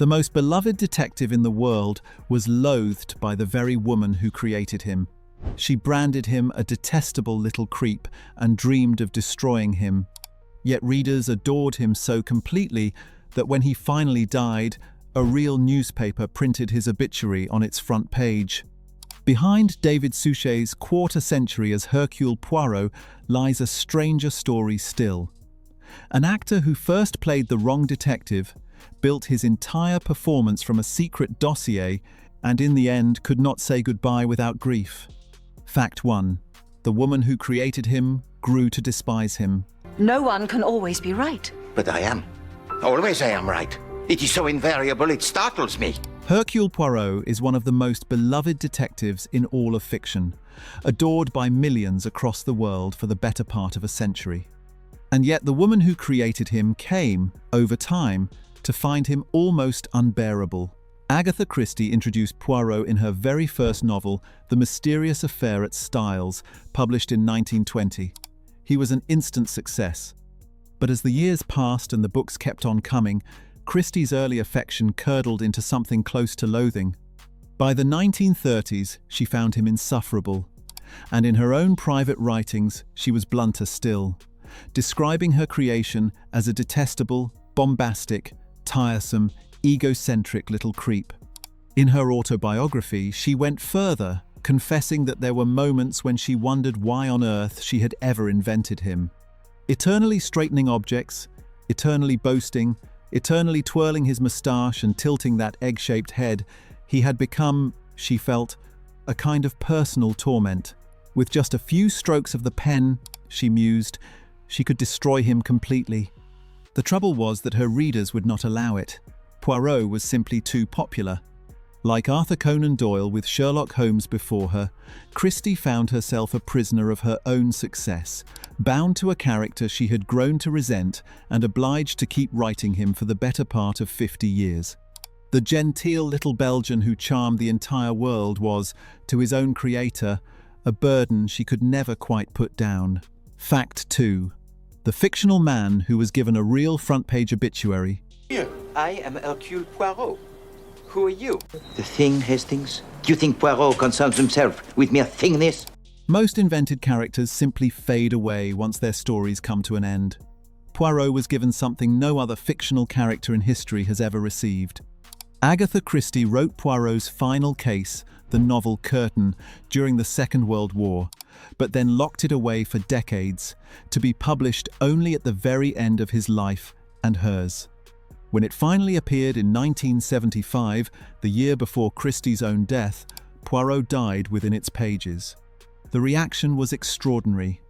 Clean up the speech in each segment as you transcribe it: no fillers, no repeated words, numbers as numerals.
The most beloved detective in the world was loathed by the very woman who created him. She branded him a detestable little creep and dreamed of destroying him. Yet readers adored him so completely that when he finally died, a real newspaper printed his obituary on its front page. Behind David Suchet's quarter-century as Hercule Poirot lies a stranger story still. An actor who first played the wrong detective, built his entire performance from a secret dossier, and in the end could not say goodbye without grief. Fact 1. The woman who created him grew to despise him. No one can always be right. But I am. Always I am right. It is so invariable it startles me. Hercule Poirot is one of the most beloved detectives in all of fiction, adored by millions across the world for the better part of a century. And yet the woman who created him came, over time, to find him almost unbearable. Agatha Christie introduced Poirot in her very first novel, The Mysterious Affair at Styles, published in 1920. He was an instant success. But as the years passed and the books kept on coming, Christie's early affection curdled into something close to loathing. By the 1930s, she found him insufferable. And in her own private writings, she was blunter still, describing her creation as a detestable, bombastic, tiresome, egocentric little creep. In her autobiography, she went further, confessing that there were moments when she wondered why on earth she had ever invented him. Eternally straightening objects, eternally boasting, eternally twirling his moustache and tilting that egg-shaped head, he had become, she felt, a kind of personal torment. With just a few strokes of the pen, she mused, she could destroy him completely. The trouble was that her readers would not allow it. Poirot was simply too popular. Like Arthur Conan Doyle with Sherlock Holmes before her, Christie found herself a prisoner of her own success, bound to a character she had grown to resent and obliged to keep writing him for the better part of 50 years. The genteel little Belgian who charmed the entire world was, to his own creator, a burden she could never quite put down. Fact 2. The fictional man who was given a real front-page obituary. I am Hercule Poirot. Who are you? The thing, Hastings? Do you think Poirot concerns himself with mere thingness? Most invented characters simply fade away once their stories come to an end. Poirot was given something no other fictional character in history has ever received. Agatha Christie wrote Poirot's final case, the novel Curtain, during the Second World War, but then locked it away for decades, to be published only at the very end of his life and hers. When it finally appeared in 1975, the year before Christie's own death, Poirot died within its pages. The reaction was extraordinary.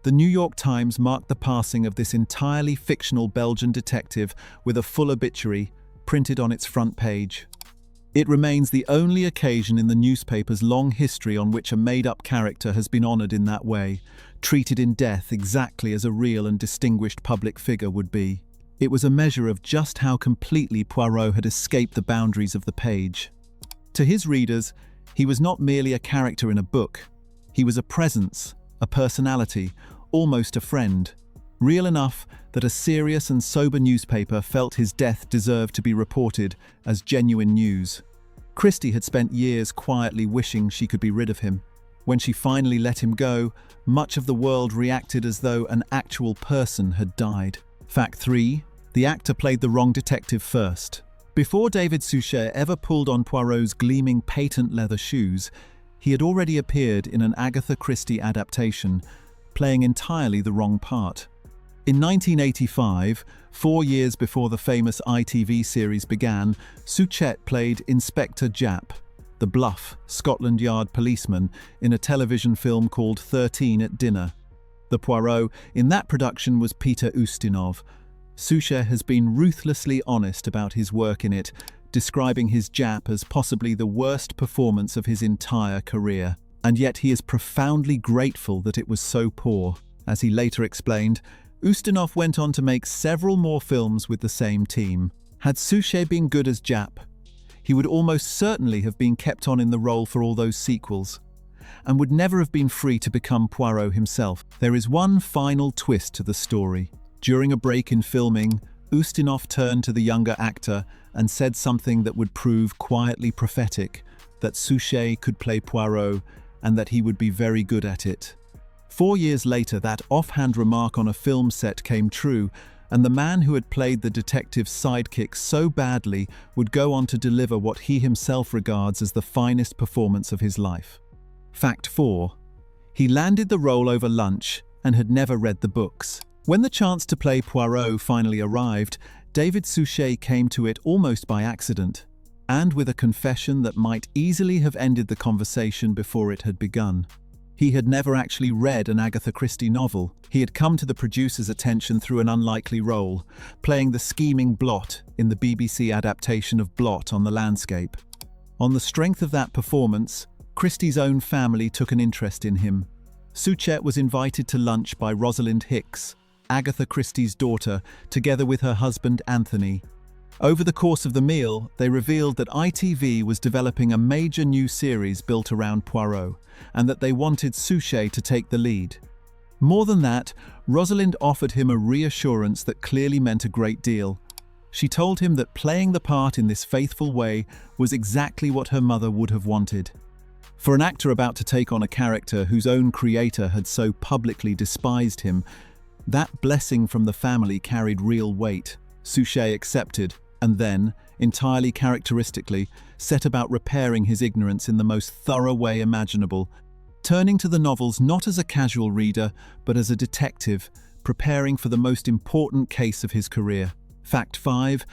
The New York Times marked the passing of this entirely fictional Belgian detective with a full obituary printed on its front page. It remains the only occasion in the newspaper's long history on which a made-up character has been honored in that way, treated in death exactly as a real and distinguished public figure would be. It was a measure of just how completely Poirot had escaped the boundaries of the page. To his readers, he was not merely a character in a book. He was a presence, a personality, almost a friend. Real enough that a serious and sober newspaper felt his death deserved to be reported as genuine news. Christie had spent years quietly wishing she could be rid of him. When she finally let him go, much of the world reacted as though an actual person had died. Fact 3. The actor played the wrong detective first. Before David Suchet ever pulled on Poirot's gleaming patent leather shoes, he had already appeared in an Agatha Christie adaptation, playing entirely the wrong part. In 1985, 4 years before the famous ITV series began, Suchet played Inspector Japp, the bluff Scotland Yard policeman, in a television film called 13 at Dinner. The Poirot in that production was Peter Ustinov. Suchet has been ruthlessly honest about his work in it, describing his Japp as possibly the worst performance of his entire career. And yet he is profoundly grateful that it was so poor. As he later explained, Ustinov went on to make several more films with the same team. Had Suchet been good as Japp, he would almost certainly have been kept on in the role for all those sequels, and would never have been free to become Poirot himself. There is one final twist to the story. During a break in filming, Ustinov turned to the younger actor and said something that would prove quietly prophetic, that Suchet could play Poirot and that he would be very good at it. 4 years later, that offhand remark on a film set came true, and the man who had played the detective's sidekick so badly would go on to deliver what he himself regards as the finest performance of his life. Fact 4. He landed the role over lunch and had never read the books. When the chance to play Poirot finally arrived, David Suchet came to it almost by accident, and with a confession that might easily have ended the conversation before it had begun. He had never actually read an Agatha Christie novel. He had come to the producer's attention through an unlikely role, playing the scheming Blot in the BBC adaptation of Blot on the Landscape. On the strength of that performance, Christie's own family took an interest in him. Suchet was invited to lunch by Rosalind Hicks, Agatha Christie's daughter, together with her husband Anthony. Over the course of the meal, they revealed that ITV was developing a major new series built around Poirot, and that they wanted Suchet to take the lead. More than that, Rosalind offered him a reassurance that clearly meant a great deal. She told him that playing the part in this faithful way was exactly what her mother would have wanted. For an actor about to take on a character whose own creator had so publicly despised him, that blessing from the family carried real weight. Suchet accepted, and then, entirely characteristically, set about repairing his ignorance in the most thorough way imaginable, turning to the novels not as a casual reader, but as a detective, preparing for the most important case of his career. Fact 5.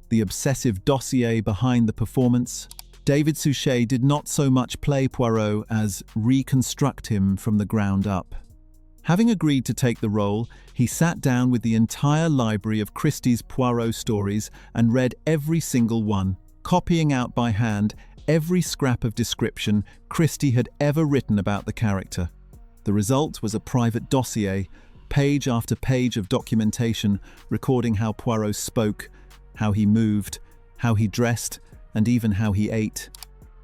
The obsessive dossier behind the performance. David Suchet did not so much play Poirot as reconstruct him from the ground up. Having agreed to take the role, he sat down with the entire library of Christie's Poirot stories and read every single one, copying out by hand every scrap of description Christie had ever written about the character. The result was a private dossier, page after page of documentation recording how Poirot spoke, how he moved, how he dressed, and even how he ate.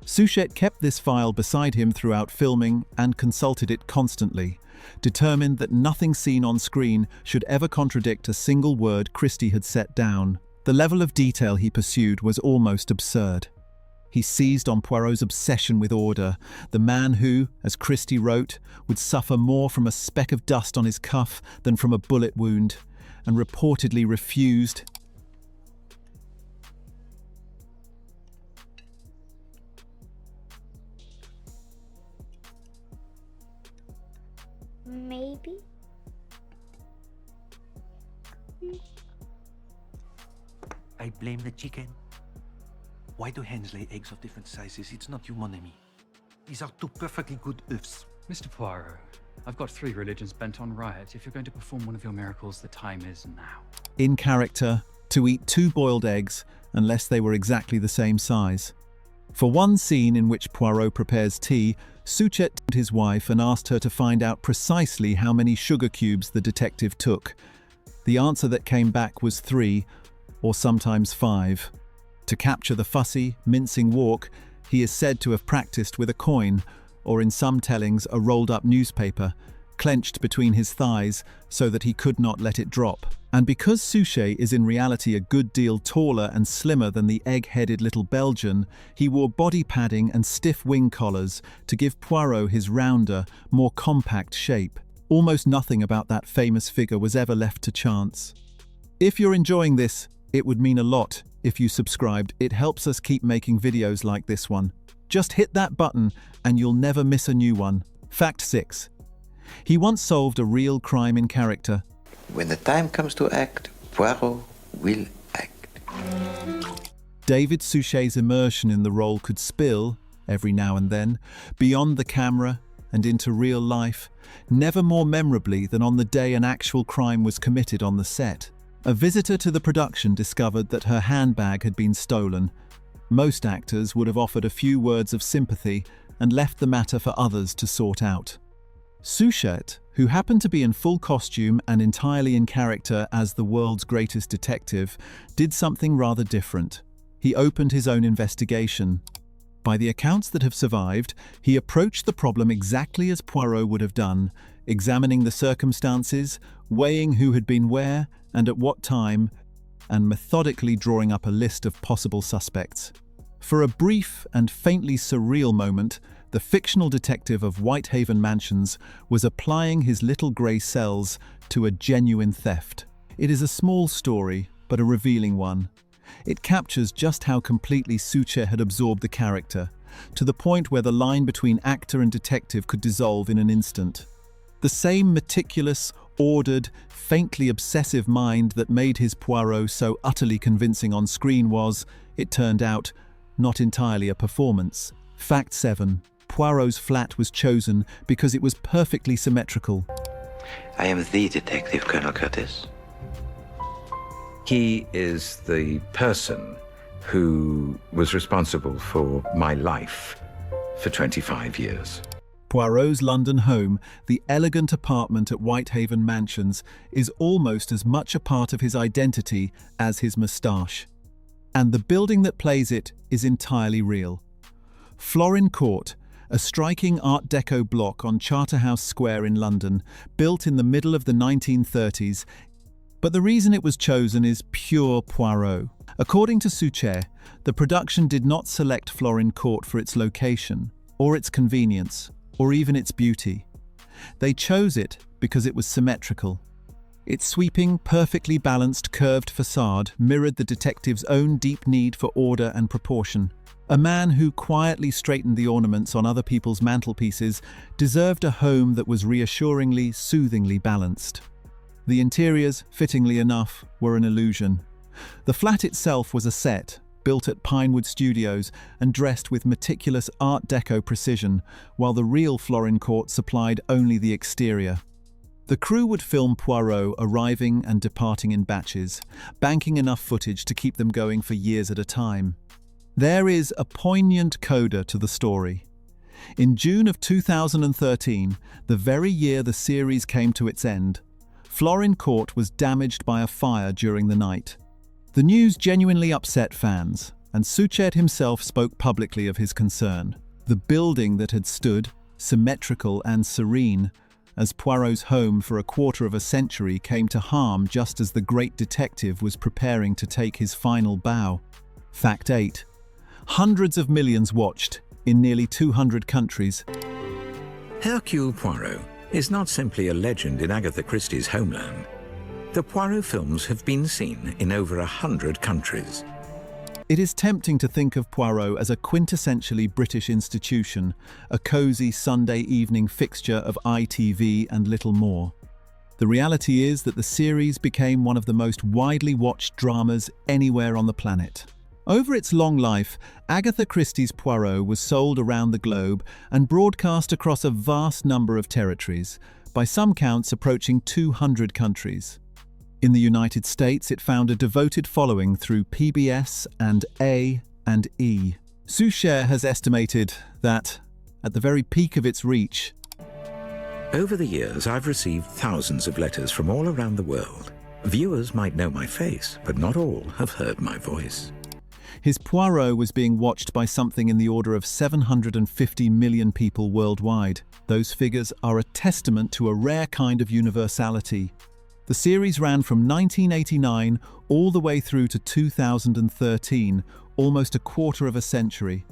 Suchet kept this file beside him throughout filming and consulted it constantly, determined that nothing seen on screen should ever contradict a single word Christie had set down. The level of detail he pursued was almost absurd. He seized on Poirot's obsession with order, the man who, as Christie wrote, would suffer more from a speck of dust on his cuff than from a bullet wound, and reportedly refused. Maybe. I blame the chicken. Why do hens lay eggs of different sizes? It's not you, mon ami. These are two perfectly good œufs. Mr. Poirot, I've got 3 religions bent on riot. If you're going to perform one of your miracles, the time is now. In character, to eat 2 boiled eggs unless they were exactly the same size. For one scene in which Poirot prepares tea, Suchet told his wife and asked her to find out precisely how many sugar cubes the detective took. The answer that came back was 3, or sometimes 5. To capture the fussy, mincing walk, he is said to have practiced with a coin, or in some tellings a rolled-up newspaper, clenched between his thighs so that he could not let it drop. And because Suchet is in reality a good deal taller and slimmer than the egg-headed little Belgian, he wore body padding and stiff wing collars to give Poirot his rounder, more compact shape. Almost nothing about that famous figure was ever left to chance. If you're enjoying this, it would mean a lot if you subscribed. It helps us keep making videos like this one. Just hit that button and you'll never miss a new one. Fact 6. He once solved a real crime in character. When the time comes to act, Poirot will act. David Suchet's immersion in the role could spill, every now and then, beyond the camera and into real life, never more memorably than on the day an actual crime was committed on the set. A visitor to the production discovered that her handbag had been stolen. Most actors would have offered a few words of sympathy and left the matter for others to sort out. Suchet, who happened to be in full costume and entirely in character as the world's greatest detective, did something rather different. He opened his own investigation. By the accounts that have survived, he approached the problem exactly as Poirot would have done, examining the circumstances, weighing who had been where and at what time. and methodically drawing up a list of possible suspects. For a brief and faintly surreal moment, the fictional detective of Whitehaven Mansions was applying his little grey cells to a genuine theft. It is a small story, but a revealing one. It captures just how completely Suchet had absorbed the character, to the point where the line between actor and detective could dissolve in an instant. The same meticulous, ordered, faintly obsessive mind that made his Poirot so utterly convincing on screen was, it turned out, not entirely a performance. Fact 7. Poirot's flat was chosen because it was perfectly symmetrical. I am the detective, Colonel Curtis. He is the person who was responsible for my life for 25 years. Poirot's London home, the elegant apartment at Whitehaven Mansions, is almost as much a part of his identity as his moustache. And the building that plays it is entirely real. Florin Court, a striking Art Deco block on Charterhouse Square in London, built in the middle of the 1930s, but the reason it was chosen is pure Poirot. According to Suchet, the production did not select Florin Court for its location, or its convenience, or even its beauty. They chose it because it was symmetrical. Its sweeping, perfectly balanced, curved facade mirrored the detective's own deep need for order and proportion. A man who quietly straightened the ornaments on other people's mantelpieces deserved a home that was reassuringly, soothingly balanced. The interiors, fittingly enough, were an illusion. The flat itself was a set, built at Pinewood Studios and dressed with meticulous Art Deco precision, while the real Florin Court supplied only the exterior. The crew would film Poirot arriving and departing in batches, banking enough footage to keep them going for years at a time. There is a poignant coda to the story. In June of 2013, the very year the series came to its end, Florin Court was damaged by a fire during the night. The news genuinely upset fans, and Suchet himself spoke publicly of his concern. The building that had stood, symmetrical and serene, as Poirot's home for a quarter of a century came to harm just as the great detective was preparing to take his final bow. Fact 8. Hundreds of millions watched, in nearly 200 countries. Hercule Poirot is not simply a legend in Agatha Christie's homeland. The Poirot films have been seen in over 100 countries. It is tempting to think of Poirot as a quintessentially British institution, a cosy Sunday evening fixture of ITV and little more. The reality is that the series became one of the most widely watched dramas anywhere on the planet. Over its long life, Agatha Christie's Poirot was sold around the globe and broadcast across a vast number of territories, by some counts approaching 200 countries. In the United States, it found a devoted following through PBS and A and E. Suchet has estimated that, at the very peak of its reach, Over the years, I've received thousands of letters from all around the world. Viewers might know my face, but not all have heard my voice. his Poirot was being watched by something in the order of 750 million people worldwide. Those figures are a testament to a rare kind of universality. The series ran from 1989 all the way through to 2013, almost a quarter of a century.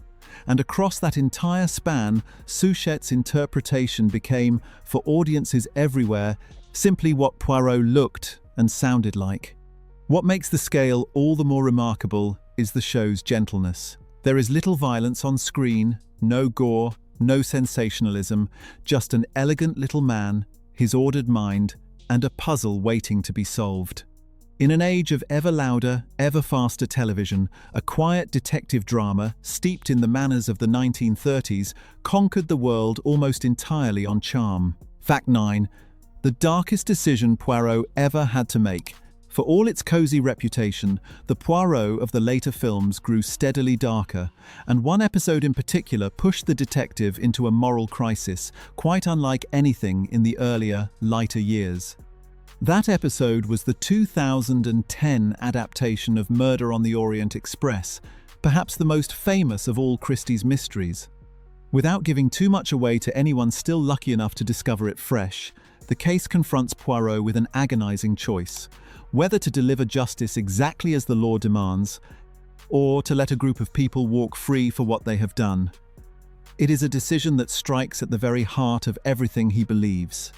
And across that entire span, Suchet's interpretation became, for audiences everywhere, simply what Poirot looked and sounded like. What makes the scale all the more remarkable is the show's gentleness. There is little violence on screen, no gore, no sensationalism, just an elegant little man, his ordered mind, and a puzzle waiting to be solved. In an age of ever louder, ever faster television, a quiet detective drama, steeped in the manners of the 1930s, conquered the world almost entirely on charm. Fact 9. The darkest decision Poirot ever had to make. For all its cozy reputation, the Poirot of the later films grew steadily darker, and one episode in particular pushed the detective into a moral crisis, quite unlike anything in the earlier, lighter years. That episode was the 2010 adaptation of Murder on the Orient Express, perhaps the most famous of all Christie's mysteries. Without giving too much away to anyone still lucky enough to discover it fresh, the case confronts Poirot with an agonizing choice. whether to deliver justice exactly as the law demands, or to let a group of people walk free for what they have done. It is a decision that strikes at the very heart of everything he believes.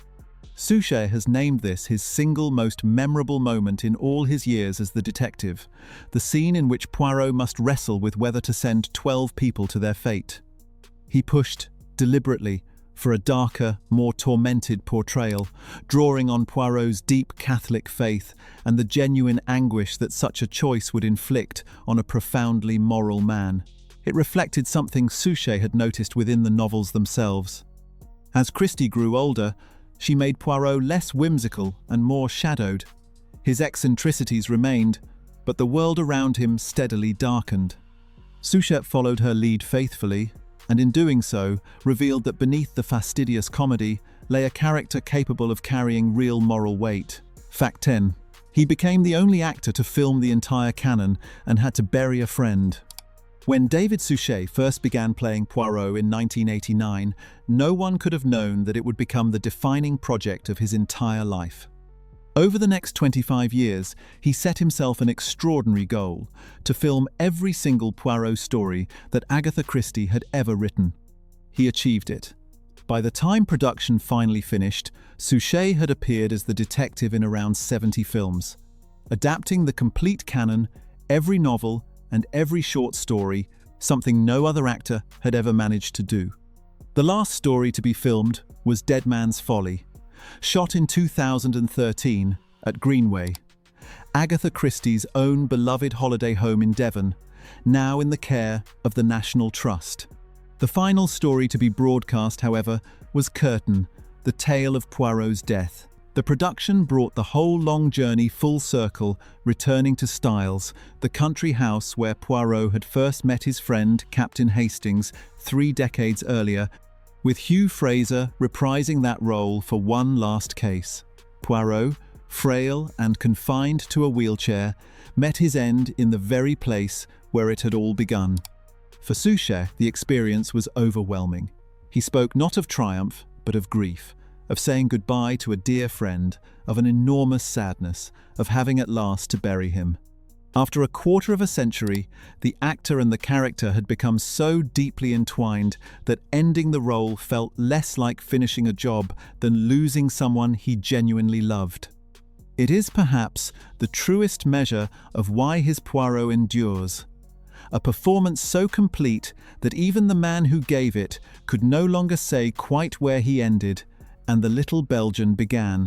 Suchet has named this his single most memorable moment in all his years as the detective, the scene in which Poirot must wrestle with whether to send 12 people to their fate. He pushed, deliberately, for a darker, more tormented portrayal, drawing on Poirot's deep Catholic faith and the genuine anguish that such a choice would inflict on a profoundly moral man. It reflected something Suchet had noticed within the novels themselves. As Christie grew older, she made Poirot less whimsical and more shadowed. His eccentricities remained, but the world around him steadily darkened. Suchet followed her lead faithfully, and in doing so, revealed that beneath the fastidious comedy lay a character capable of carrying real moral weight. Fact 10. He became the only actor to film the entire canon and had to bury a friend. When David Suchet first began playing Poirot in 1989, no one could have known that it would become the defining project of his entire life. Over the next 25 years, he set himself an extraordinary goal: to film every single Poirot story that Agatha Christie had ever written. He achieved it. By the time production finally finished, Suchet had appeared as the detective in around 70 films, adapting the complete canon, every novel, and every short story, something no other actor had ever managed to do. The last story to be filmed was Dead Man's Folly, shot in 2013 at Greenway, Agatha Christie's own beloved holiday home in Devon, now in the care of the National Trust. The final story to be broadcast, however, was Curtain, the tale of Poirot's death. The production brought the whole long journey full circle, returning to Styles, the country house where Poirot had first met his friend, Captain Hastings, 3 decades earlier, with Hugh Fraser reprising that role for one last case. Poirot, frail and confined to a wheelchair, met his end in the very place where it had all begun. For Suchet, the experience was overwhelming. He spoke not of triumph, but of grief, of saying goodbye to a dear friend, of an enormous sadness, of having at last to bury him. After a quarter of a century, the actor and the character had become so deeply entwined that ending the role felt less like finishing a job than losing someone he genuinely loved. It is perhaps the truest measure of why his Poirot endures. A performance so complete that even the man who gave it could no longer say quite where he ended and the little Belgian began.